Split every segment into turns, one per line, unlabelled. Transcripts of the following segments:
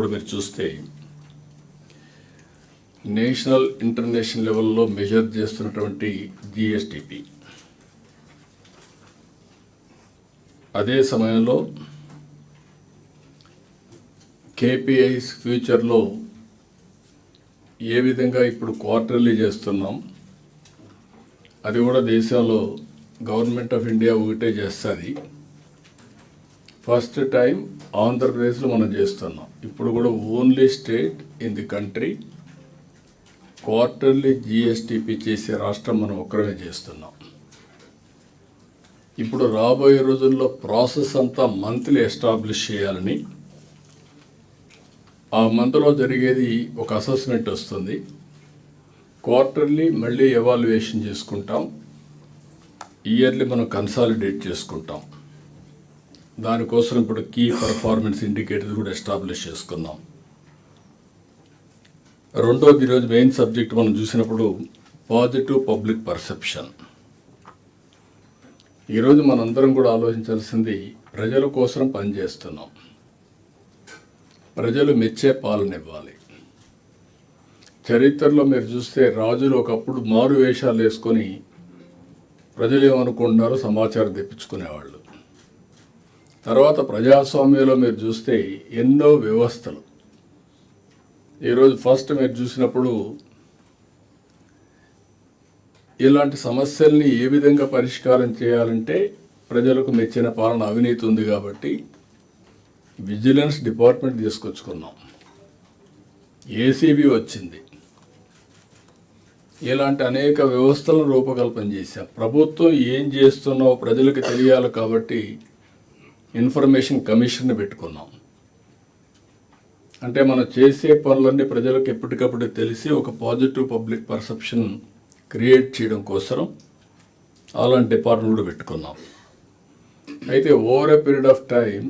ఇప్పుడు మీరు చూస్తే నేషనల్ ఇంటర్నేషనల్ లెవెల్లో మెజర్ చేస్తున్నటువంటి జిఎస్టిపి అదే సమయంలో కేపీఐస్ ఫ్యూచర్లో ఏ విధంగా ఇప్పుడు క్వార్టర్లీ చేస్తున్నాం, అది కూడా దేశంలో గవర్నమెంట్ ఆఫ్ ఇండియా ఒకటే చేస్తుంది. ఫస్ట్ టైం ఆంధ్రప్రదేశ్లో మనం చేస్తున్నాం. ఇప్పుడు కూడా only state in the country quarterly GSTP చేసే రాష్ట్రం మనం ఒక్కరమే చేస్తున్నాం. ఇప్పుడు రాబోయే రోజుల్లో ప్రాసెస్ అంతా మంత్లీ ఎస్టాబ్లిష్ చేయాలని, ఆ మంత్లో జరిగేది ఒక అసెస్మెంట్ వస్తుంది. క్వార్టర్లీ మళ్ళీ ఎవాల్యుయేషన్ చేసుకుంటాం, ఇయర్లీ మనం కన్సాలిడేట్ చేసుకుంటాం. దానికోసం ఇప్పుడు కీ పర్ఫార్మెన్స్ ఇండికేటర్స్ కూడా ఎస్టాబ్లిష్ చేసుకుందాం. రెండోది, ఈరోజు మెయిన్ సబ్జెక్ట్ మనం చూసినప్పుడు పాజిటివ్ పబ్లిక్ పర్సెప్షన్. ఈరోజు మనందరం కూడా ఆలోచించాల్సింది, ప్రజల కోసం పనిచేస్తున్నాం, ప్రజలు మెచ్చే పాలన ఇవ్వాలి. చరిత్రలో మీరు చూస్తే రాజులు ఒకప్పుడు మారు వేషాలు వేసుకొని ప్రజలు ఏమనుకుంటున్నారో సమాచారం తెప్పించుకునేవాళ్ళు. తర్వాత ప్రజాస్వామ్యంలో మీరు చూస్తే ఎన్నో వ్యవస్థలు. ఈరోజు ఫస్ట్ మీరు చూసినప్పుడు ఇలాంటి సమస్యల్ని ఏ విధంగా పరిష్కారం చేయాలంటే ప్రజలకు మెచ్చిన పాలన, అవినీతి ఉంది కాబట్టి విజిలెన్స్ డిపార్ట్మెంట్ తీసుకొచ్చుకున్నాం, ఏసీబీ వచ్చింది. ఇలాంటి అనేక వ్యవస్థలను రూపకల్పన చేశాం. ప్రభుత్వం ఏం చేస్తున్నావో ప్రజలకు తెలియాలి కాబట్టి ఇన్ఫర్మేషన్ కమిషన్ని పెట్టుకున్నాం. అంటే మనం చేసే పనులన్నీ ప్రజలకు ఎప్పటికప్పుడు తెలిసి ఒక పాజిటివ్ పబ్లిక్ పర్సెప్షన్ క్రియేట్ చేయడం కోసం అలాంటి డిపార్ట్మెంట్ కూడా పెట్టుకున్నాం. అయితే over a period of time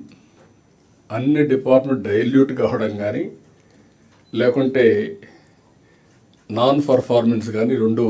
అన్ని డిపార్ట్మెంట్ డైల్యూట్ కావడం కానీ, లేకుంటే నాన్ పర్ఫార్మెన్స్ కానీ రెండు